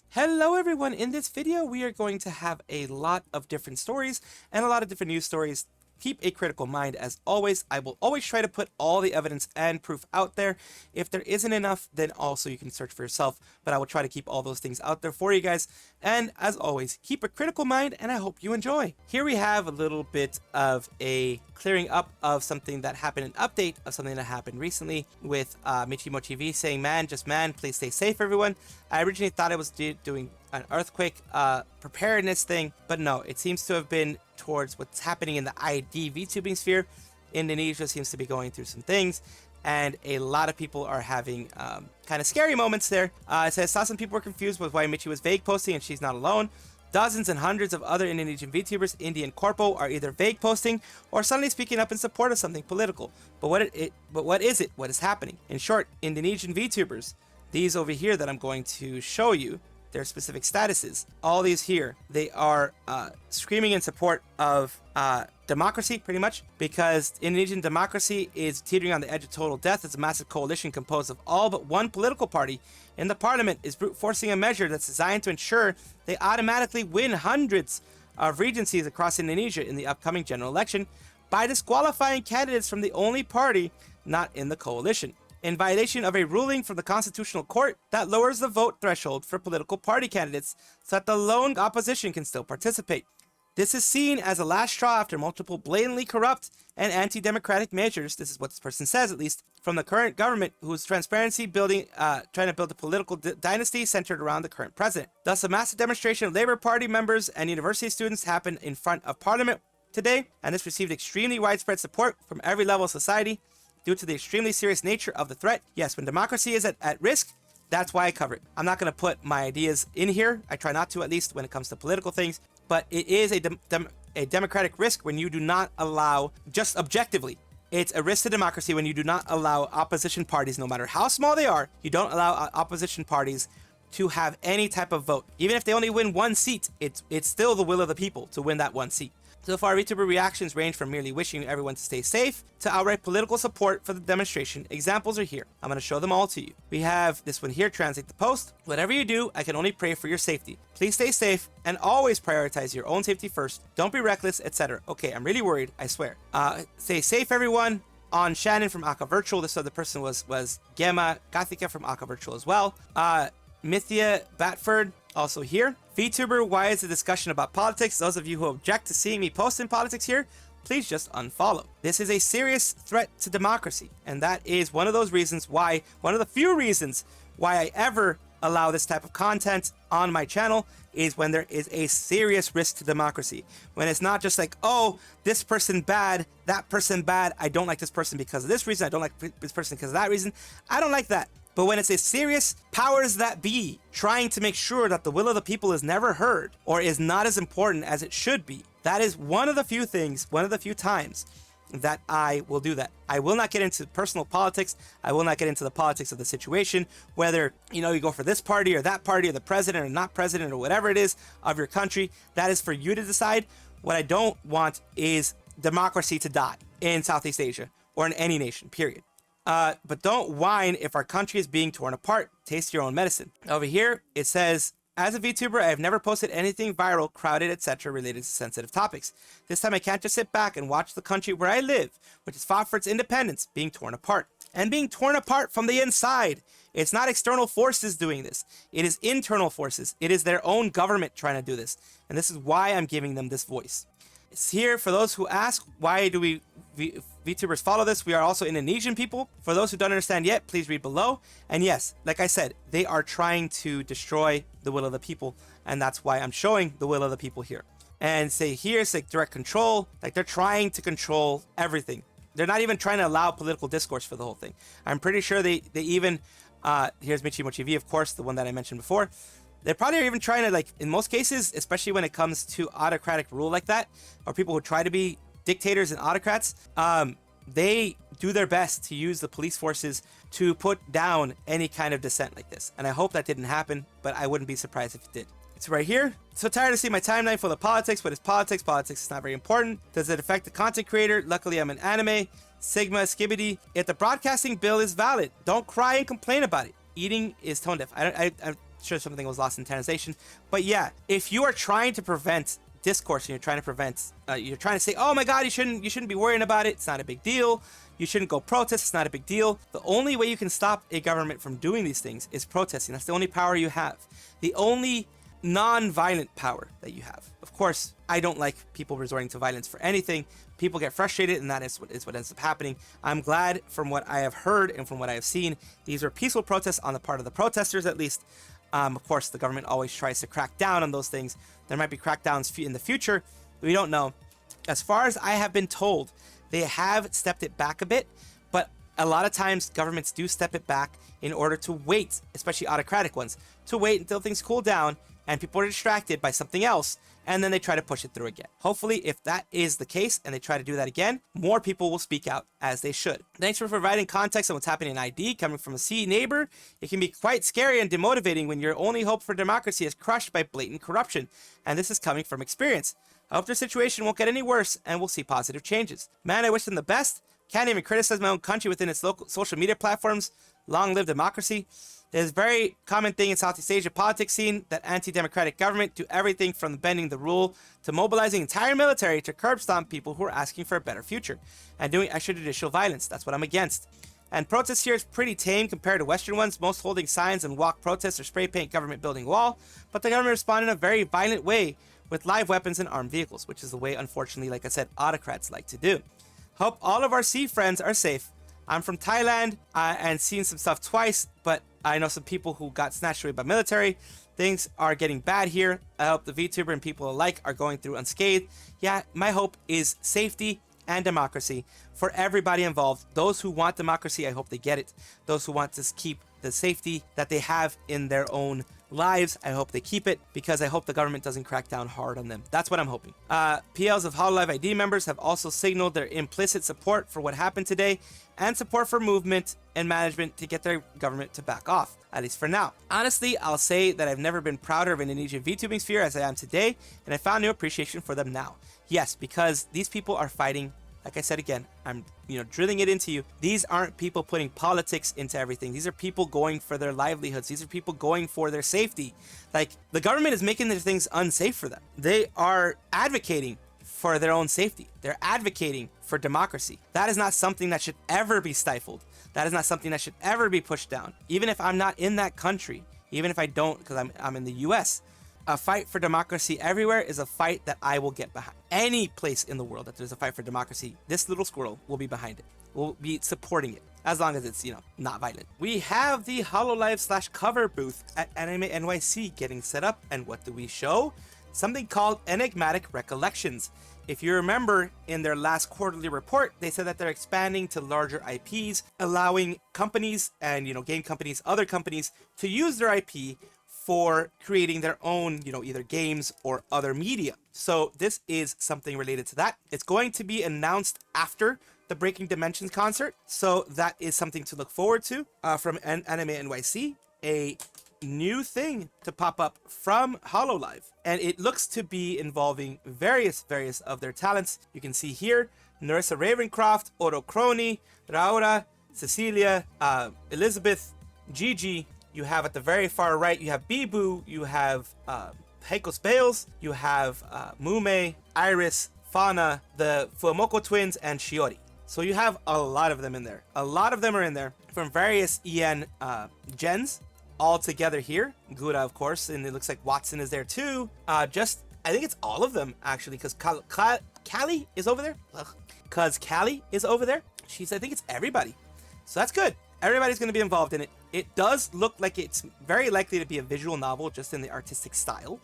Hello everyone, in this video we are going to have a lot of different stories and a lot of different news stories. Keep a critical mind as always. I will always try to put all the evidence and proof out there. If there isn't enough, then also you can search for yourself, but I will try to keep all those things out there for you guys. And as always, keep a critical mind and I hope you enjoy. Here we have a little bit of a clearing up of something that happened, an update of something that happened recently with Michimochi V saying, man, please stay safe everyone. I originally thought I was doing an earthquake preparedness thing, but no, it seems to have been towards what's happening in the ID VTubing sphere. Indonesia seems to be going through some things, and a lot of people are having kind of scary moments there. It says, saw some people were confused with why Michi was vague posting and she's not alone. Dozens and hundreds of other Indonesian VTubers, Indian Corpo, are either vague posting or suddenly speaking up in support of something political. But what is it? What is happening? In short, Indonesian VTubers, these over here that I'm going to show you, their specific statuses, all these here, they are screaming in support of democracy, pretty much, because Indonesian democracy is teetering on the edge of total death as a massive coalition composed of all but one political party in the parliament is brute forcing a measure that's designed to ensure they automatically win hundreds of regencies across Indonesia in the upcoming general election by disqualifying candidates from the only party not in the coalition, in violation of a ruling from the Constitutional Court that lowers the vote threshold for political party candidates so that the lone opposition can still participate. This is seen as a last straw after multiple blatantly corrupt and anti-democratic measures, this is what this person says at least, from the current government, whose transparency trying to build a political dynasty centered around the current president. Thus, a massive demonstration of Labour Party members and university students happened in front of Parliament today, and this received extremely widespread support from every level of society. Due to the extremely serious nature of the threat, yes, when democracy is at risk, that's why I cover it. I'm not going to put my ideas in here. I try not to, at least when it comes to political things. But it is a democratic risk when you do not allow, just objectively, it's a risk to democracy when you do not allow opposition parties, no matter how small they are, you don't allow opposition parties to have any type of vote. Even if they only win one seat, it's still the will of the people to win that one seat. So far, VTuber reactions range from merely wishing everyone to stay safe to outright political support for the demonstration. Examples are here. I'm going to show them all to you. We have this one here, translate the post. Whatever you do, I can only pray for your safety. Please stay safe and always prioritize your own safety first. Don't be reckless, etc. Okay, I'm really worried, I swear. Stay safe, everyone. On Shannon from Aqua Virtual, this other person was Gemma Gathika from Aqua Virtual as well. Mithia Batford, also here. VTuber, why is the discussion about politics? Those of you who object to seeing me post in politics here, please just unfollow. This is a serious threat to democracy, and that is one of those reasons why, one of the few reasons why I ever allow this type of content on my channel is when there is a serious risk to democracy. When it's not just like, oh, this person bad, that person bad, I don't like this person because of this reason, I don't like this person because of that reason. I don't like that. But when it's a serious powers that be trying to make sure that the will of the people is never heard or is not as important as it should be, that is one of the few things, one of the few times that I will do that. I will not get into personal politics. I will not get into the politics of the situation, whether, you know, you go for this party or that party or the president or not president or whatever it is of your country. That is for you to decide. What I don't want is democracy to die in Southeast Asia or in any nation, period. But don't whine if our country is being torn apart. Taste your own medicine. Over here, it says, as a VTuber, I have never posted anything viral, crowded, etc. related to sensitive topics. This time I can't just sit back and watch the country where I live, which has fought for its independence, being torn apart. And being torn apart from the inside. It's not external forces doing this. It is internal forces. It is their own government trying to do this. And this is why I'm giving them this voice. It's here for those who ask, why do we VTubers follow this? We are also Indonesian people. For those who don't understand yet, please read below. And yes, like I said, they are trying to destroy the will of the people. And that's why I'm showing the will of the people here. And say here, it's like direct control. Like they're trying to control everything. They're not even trying to allow political discourse for the whole thing. I'm pretty sure they even, here's Michimochi V, of course, the one that I mentioned before. They probably are even trying to, like, in most cases, especially when it comes to autocratic rule like that, or people who try to be dictators and autocrats, they do their best to use the police forces to put down any kind of dissent like this. And I hope that didn't happen, but I wouldn't be surprised if it did. So right here, so tired of seeing my timeline full of politics. What is politics? Politics is not very important. Does it affect the content creator? Luckily, I'm an anime. Sigma, skibbity. If the broadcasting bill is valid, don't cry and complain about it. Eating is tone deaf. I'm sure something was lost in translation. But yeah, if you are trying to prevent discourse and you're trying to prevent, you're trying to say, oh my God, you shouldn't be worrying about it. It's not a big deal. You shouldn't go protest. It's not a big deal. The only way you can stop a government from doing these things is protesting. That's the only power you have. The only non-violent power that you have. Of course, I don't like people resorting to violence for anything. People get frustrated, and that is what ends up happening. I'm glad, from what I have heard and from what I have seen, these are peaceful protests on the part of the protesters, at least. Of course, the government always tries to crack down on those things. There might be crackdowns in the future. We don't know. As far as I have been told, they have stepped it back a bit, but a lot of times governments do step it back in order to wait, especially autocratic ones, to wait until things cool down and people are distracted by something else, and then they try to push it through again. Hopefully, if that is the case and they try to do that again, more people will speak out as they should. Thanks for providing context on what's happening in ID. Coming from a C neighbor, it can be quite scary and demotivating when your only hope for democracy is crushed by blatant corruption, and this is coming from experience. I hope their situation won't get any worse and we'll see positive changes. Man, I wish them the best. Can't even criticize my own country within its local social media platforms. Long live democracy. There's a very common thing in Southeast Asia politics scene that anti-democratic government do everything from bending the rule to mobilizing entire military to curb stomp people who are asking for a better future and doing extrajudicial violence. That's what I'm against. And protests here is pretty tame compared to Western ones, most holding signs and walk protests or spray paint government building wall, but the government responded in a very violent way with live weapons and armed vehicles, which is the way, unfortunately, like I said, autocrats like to do. Hope all of our sea friends are safe. I'm from Thailand and seen some stuff twice, but I know some people who got snatched away by military. Things are getting bad here. I hope the VTuber and people alike are going through unscathed. Yeah, my hope is safety and democracy for everybody involved. Those who want democracy, I hope they get it. Those who want to keep the safety that they have in their own lives, I hope they keep it, because I hope the government doesn't crack down hard on them. That's what I'm hoping. PLs of Hololive ID members have also signaled their implicit support for what happened today and support for movement and management to get their government to back off, at least for now. Honestly, I'll say that I've never been prouder of Indonesian VTubing sphere as I am today, and I found new appreciation for them now. Yes, because these people are fighting. Like I said again, I'm drilling it into you. These aren't people putting politics into everything. These are people going for their livelihoods. These are people going for their safety. Like, the government is making their things unsafe for them. They are advocating for their own safety. They're advocating for democracy. That is not something that should ever be stifled. That is not something that should ever be pushed down. Even if I'm not in that country, even if I don't, because I'm in the US, a fight for democracy everywhere is a fight that I will get behind. Any place in the world that there's a fight for democracy, this little squirrel will be behind it. We'll be supporting it, as long as it's, not violent. We have the Hololive / cover booth at Anime NYC getting set up, and what do we show? Something called Enigmatic Recollections. If you remember, in their last quarterly report, they said that they're expanding to larger IPs, allowing companies and, game companies, other companies, to use their IP for creating their own, either games or other media. So this is something related to that. It's going to be announced after the Breaking Dimensions concert. So that is something to look forward to from Anime NYC. A new thing to pop up from Hololive. And it looks to be involving various of their talents. You can see here, Narissa Ravencroft, Oro Crony, Raura, Cecilia, Elizabeth, Gigi. You have at the very far right, you have Bibu, you have Heiko Bales, you have Mume, Iris, Fauna, the Fuamoko twins, and Shiori. So you have a lot of them in there. A lot of them are in there from various EN gens all together here. Gura, of course, and it looks like Watson is there too. I think it's all of them actually, because Callie is over there. Because Callie is over there. I think it's everybody. So that's good. Everybody's going to be involved in it. It does look like it's very likely to be a visual novel, just in the artistic style.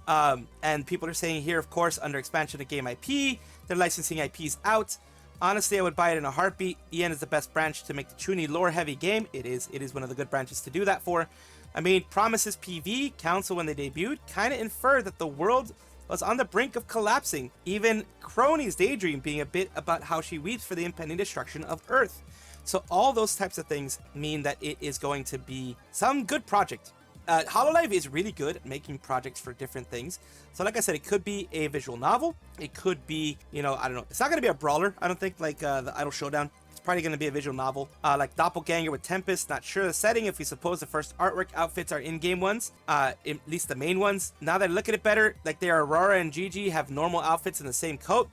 And people are saying here, of course, under expansion of game IP, they're licensing IPs out. Honestly, I would buy it in a heartbeat. EN is the best branch to make the Chuny lore-heavy game. It is one of the good branches to do that for. I mean, Promises PV, Council when they debuted, kind of inferred that the world was on the brink of collapsing. Even Crony's daydream being a bit about how she weeps for the impending destruction of Earth. So all those types of things mean that it is going to be some good project. Hololive is really good at making projects for different things. So like I said, it could be a visual novel. It could be, you know, I don't know. It's not going to be a brawler, I don't think, like the Idol Showdown. It's probably going to be a visual novel, like Doppelganger with Tempest. Not sure the setting, if we suppose the first artwork outfits are in-game ones, at least the main ones. Now that I look at it better, like they are Aurora and Gigi have normal outfits in the same coat.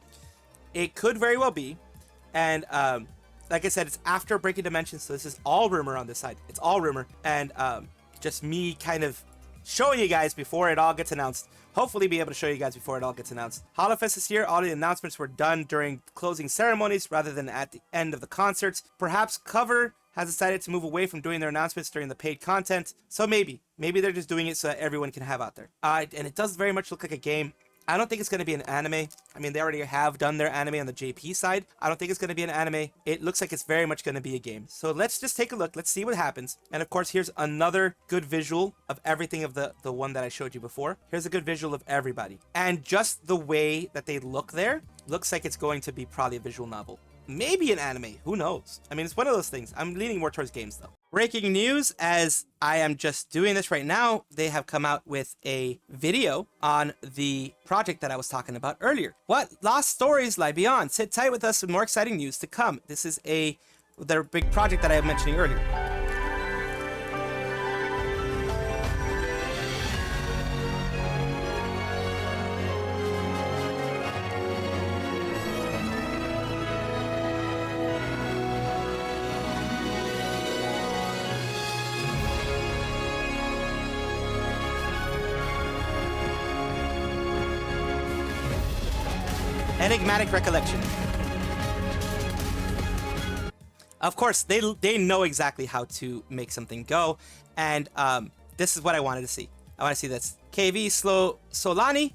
It could very well be. And like I said, it's after Breaking Dimensions, so this is all rumor on this side. It's all rumor, and just me kind of showing you guys before it all gets announced. Hopefully be able to show you guys before it all gets announced. Holofest this year, all the announcements were done during closing ceremonies rather than at the end of the concerts. Perhaps Cover has decided to move away from doing their announcements during the paid content. So maybe they're just doing it so that everyone can have out there. And it does very much look like a game. I don't think it's going to be an anime. I mean, they already have done their anime on the JP side. I don't think it's going to be an anime. It looks like it's very much going to be a game. So let's just take a look. Let's see what happens. And of course, here's another good visual of everything of the one that I showed you before. Here's a good visual of everybody. And just the way that they look there, looks like it's going to be probably a visual novel. Maybe an anime. Who knows? I mean, it's one of those things. I'm leaning more towards games, though. Breaking news, as I am just doing this right now, they have come out with a video on the project that I was talking about earlier. What lost stories lie beyond? Sit tight with us with more exciting news to come. This is their big project that I was mentioning earlier. Enigmatic recollection. Of course, they know exactly how to make something go, and this is what I wanted to see. I want to see this. KV Solani,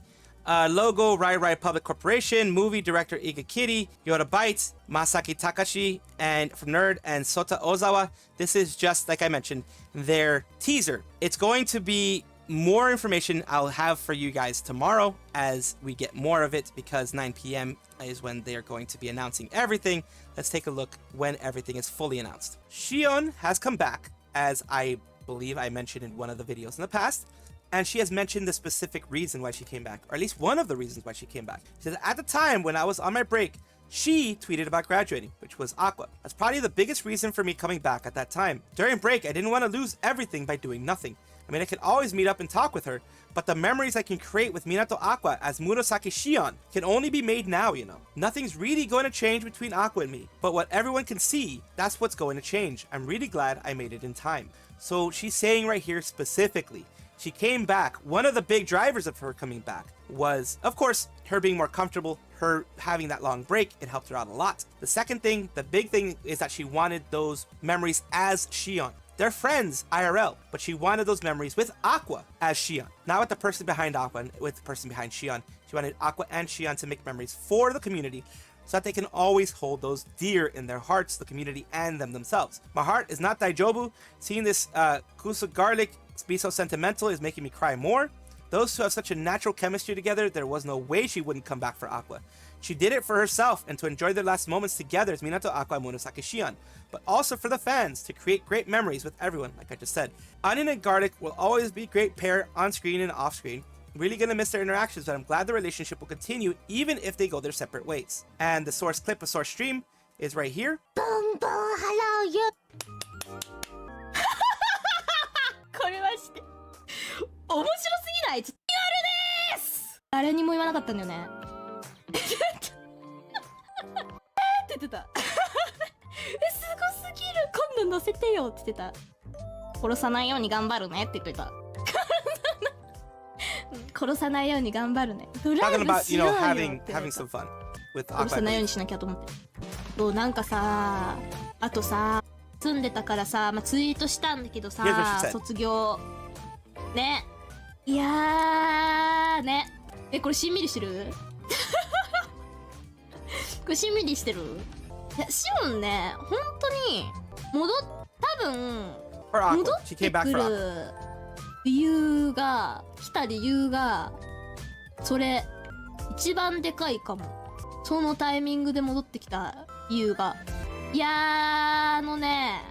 logo Rai Public Corporation, movie director Iga Kitty, Yoda Bytes, Masaki Takashi, and from Nerd, and Sota Ozawa. This is just, like I mentioned, their teaser. It's going to be more information I'll have for you guys tomorrow as we get more of it, because 9 p.m. is when they're going to be announcing everything. Let's take a look when everything is fully announced. Shion has come back, as I believe I mentioned in one of the videos in the past, and she has mentioned the specific reason why she came back, or at least one of the reasons why she came back. She said, at the time when I was on my break, she tweeted about graduating, which was Aqua. That's probably the biggest reason for me coming back at that time. During break, I didn't want to lose everything by doing nothing. I mean, I can always meet up and talk with her, but the memories I can create with Minato Aqua as Murasaki Shion can only be made now, you know. Nothing's really going to change between Aqua and me, but what everyone can see, that's what's going to change. I'm really glad I made it in time. So she's saying right here specifically, she came back. One of the big drivers of her coming back was, of course, her being more comfortable, her having that long break. It helped her out a lot. The second thing, the big thing, is that she wanted those memories as Shion. They're friends IRL, but she wanted those memories with Aqua as Shion. Not with the person behind Aqua and with the person behind Shion. She wanted Aqua and Shion to make memories for the community so that they can always hold those dear in their hearts, the community and them themselves. My heart is not daijobu. Seeing this Kusa garlic be so sentimental is making me cry more. Those two have such a natural chemistry together, there was no way she wouldn't come back for Aqua. She did it for herself and to enjoy their last moments together as Minato Aqua and Murasaki Shion, but also for the fans to create great memories with everyone, like I just said. Onion and Garlic will always be a great pair on screen and off screen. Really gonna miss their interactions, but I'm glad the relationship will continue even if they go their separate ways. And the source clip of source stream is right here. Boom, boom, hello, you. これマジで面白すぎない。ちょっとリアルです。誰にも言わなかったんだよね。って言ってた。すごすぎる。今度乗せてよって言ってた。殺さないように頑張るねって言ってた。殺さないように頑張るね。ドライブしようよって言ってた。殺さないようにしなきゃと思って。そうなんかさ、あとさ。住んでたからさ、まあ、ツイートしたんだけどさ、卒業ね、いやーね、これしんみりしてるこれしんみりしてる。いやシオンね、本当に多分戻ってくる理由が来た理由がそれ一番でかいかも。そのタイミングで戻ってきた理由が。いやね、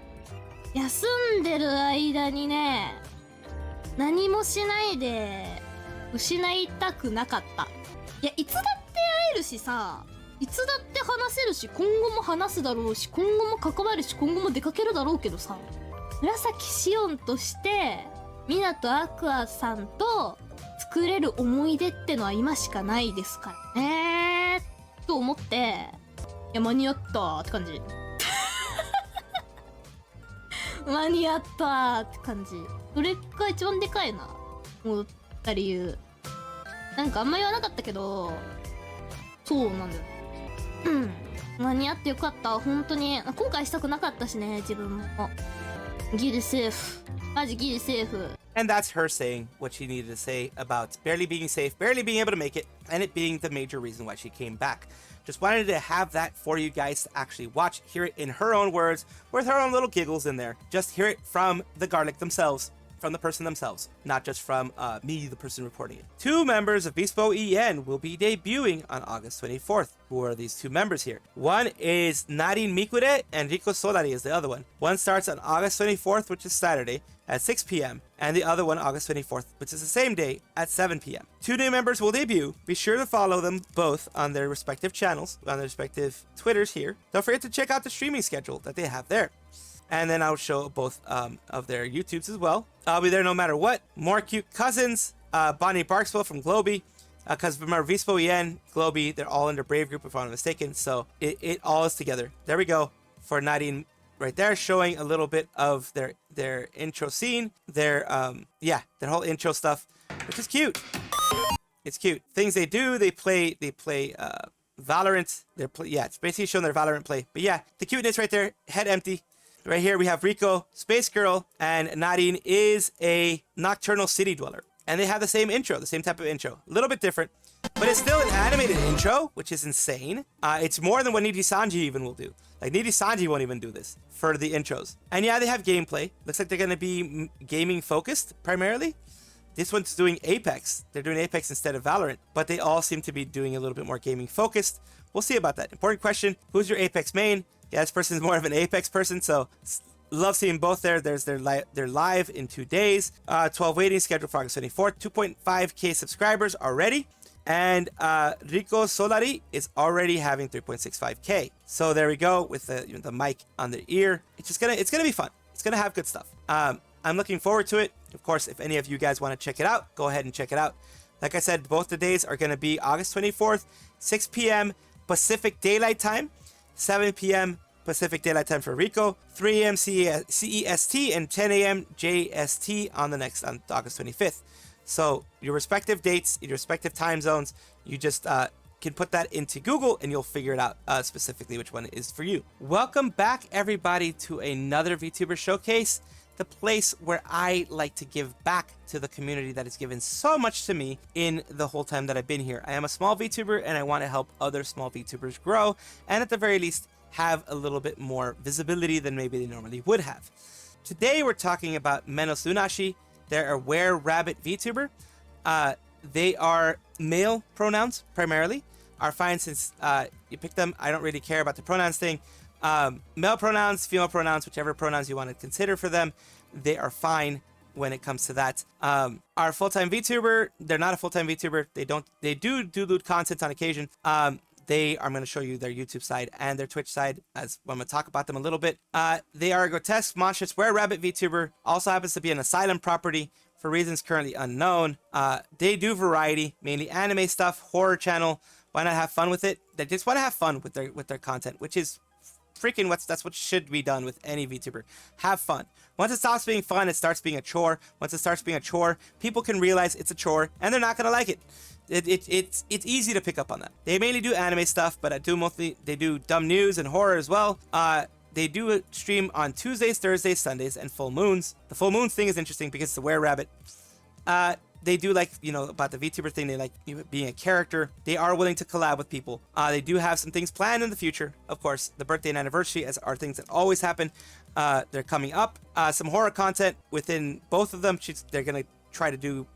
休んでる間にね、何もしないで失いたくなかった。いや、いつだって会えるしさ、いつだって話せるし、今後も話すだろうし、今後も関わるし、今後も出かけるだろうけどさ、紫シオンとしてミナとアクアさんと作れる思い出ってのは今しかないですからねと思って、いや、間に合ったーって感じ。間に合ったーって感じ。それが一番でかいな、思った理由。なんかあんま言わなかったけど、そうなんだよ。間に合ってよかった。本当に後悔したくなかったしね、自分も。ギリセーフ。マジギリセーフ。And that's her saying what she needed to say about barely being safe, barely being able to make it, and it being the major reason why she came back. Just wanted to have that for you guys to actually watch, hear it in her own words, with her own little giggles in there. Just hear it from the garlic themselves, from the person themselves, not just from me, the person reporting it. 2 members of VSPO-EN will be debuting on August 24th. Who are these 2 members here? One is Narin Mikure and Riko Solari is the other one. One starts on August 24th, which is Saturday, at 6 p.m. and the other one August 24th, which is the same day at 7 p.m. 2 new members will debut. Be sure to follow them both on their respective channels, on their respective Twitters here. Don't forget to check out the streaming schedule that they have there. And then I'll show both of their YouTubes as well. I'll be there no matter what. More cute cousins. Bonnie Barkswell from Globy. Because remember, VSPO-EN, Globy, they're all under Brave Group if I'm not mistaken. So it all is together. There we go. For Nadine right there, showing a little bit of their intro scene. Their whole intro stuff, which is cute. It's cute. Things they do, they play Valorant. It's basically showing their Valorant play. But yeah, the cuteness right there, head empty. Right here we have Rico, Space Girl, and Nadine is a nocturnal city dweller. And they have the same intro, the same type of intro. A little bit different, but it's still an animated intro, which is insane. It's more than what Nijisanji even will do. Like, Nijisanji won't even do this for the intros. And yeah, they have gameplay. Looks like they're going to be gaming focused, primarily. This one's doing Apex. They're doing Apex instead of Valorant, but they all seem to be doing a little bit more gaming focused. We'll see about that. Important question, who's your Apex main? Yeah, this person's more of an Apex person, so love seeing both there. There's they're live in 2 days. 12 waiting, scheduled for August 24th. 2.5k subscribers already. And Rico Solari is already having 3.65k. So there we go with the mic on their ear. It's gonna be fun. It's gonna have good stuff. I'm looking forward to it. Of course, if any of you guys want to check it out, go ahead and check it out. Like I said, both the days are gonna be August 24th, 6 p.m. Pacific Daylight Time, 7 p.m. Pacific Daylight Time for Rico, 3 a.m. CEST, and 10 a.m. JST on August 25th. So your respective dates, your respective time zones, you just can put that into Google and you'll figure it out specifically which one is for you. Welcome back, everybody, to another Vtuber Showcase, the place where I like to give back to the community that has given so much to me in the whole time that I've been here. I am a small VTuber and I want to help other small VTubers grow, and at the very least have a little bit more visibility than maybe they normally would have. Today we're talking about Menos lunashi. They're a were-rabbit VTuber. They are male pronouns primarily. Are fine since you picked them. I don't really care about the pronouns thing. Male pronouns, female pronouns, whichever pronouns you want to consider for them, they are fine when it comes to that. Our full-time VTuber, they're not a full-time VTuber. They do lewd content on occasion. I'm going to show you their YouTube side and their Twitch side as I'm going to talk about them a little bit. They are a grotesque, monstrous were-rabbit VTuber. Also happens to be an asylum property for reasons currently unknown. They do variety, mainly anime stuff, horror channel. Why not have fun with it? They just want to have fun with their content, which is freaking that's what should be done with any VTuber. Have fun. Once it stops being fun, it starts being a chore. Once it starts being a chore, people can realize it's a chore and they're not going to like it. It's easy to pick up on that. They mainly do anime stuff, but they do dumb news and horror as well. They do stream on Tuesdays, Thursdays, Sundays, and full moons. The full moons thing is interesting because it's a were-rabbit. They do like, about the VTuber thing, they like being a character. They are willing to collab with people. They do have some things planned in the future. Of course, the birthday and anniversary are things that always happen. They're coming up. Some horror content within both of them. They're going to try to do,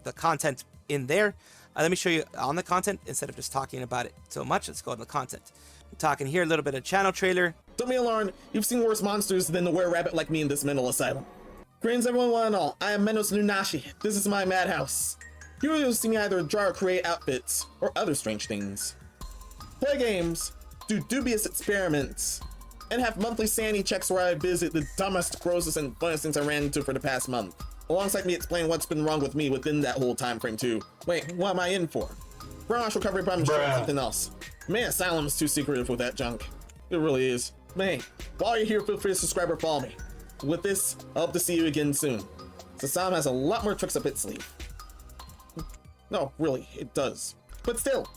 the content in there. Let me show you on the content instead of just talking about it so much. Let's go to the content. I'm talking here a little bit of channel trailer. Don't be alarmed. You've seen worse monsters than the were-rabbit like me in this mental asylum. Greetings everyone, one and all. I am Menos Lunashi. This is my madhouse. Here you'll see me either draw or create outfits, or other strange things. Play games, do dubious experiments, and have monthly sanity checks where I visit the dumbest, grossest, and funnest things I ran into for the past month. Alongside me explain what's been wrong with me within that whole time frame too. Wait, what am I in for? Brainwash recovery problem or something else. Man, Asylum's too secretive with that junk. It really is. But hey, while you're here, feel free to subscribe or follow me. With this, I hope to see you again soon. Asylum has a lot more tricks up its sleeve. No, really, it does. But still,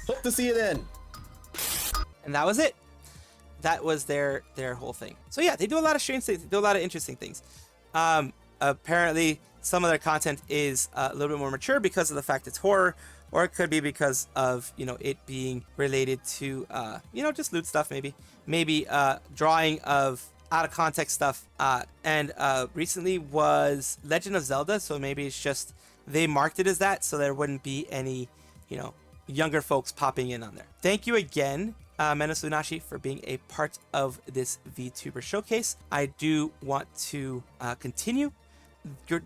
hope to see you then. And that was it. That was their whole thing. So yeah, they do a lot of strange things. They do a lot of interesting things. Apparently, some of their content is a little bit more mature because of the fact it's horror, or it could be because of, you know, it being related to, you know, just loot stuff, maybe drawing of out of context stuff. And recently was Legend of Zelda, so maybe it's just they marked it as that, so there wouldn't be any, you know, younger folks popping in on there. Thank you again, Menos Lunashi, for being a part of this Vtuber Showcase. I do want to continue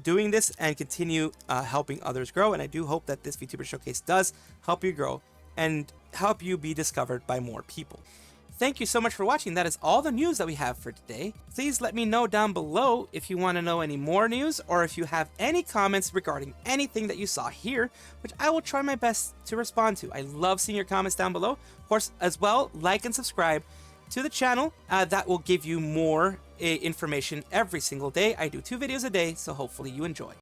doing this and continue helping others grow, and I do hope that this Vtuber Showcase does help you grow and help you be discovered by more people. Thank you so much for watching. That is all the news that we have for today. Please let me know down below if you want to know any more news, or if you have any comments regarding anything that you saw here, which I will try my best to respond to. I love seeing your comments down below. Of course, as well, like and subscribe to the channel. That will give you more information every single day. I do 2 videos a day, so hopefully you enjoy.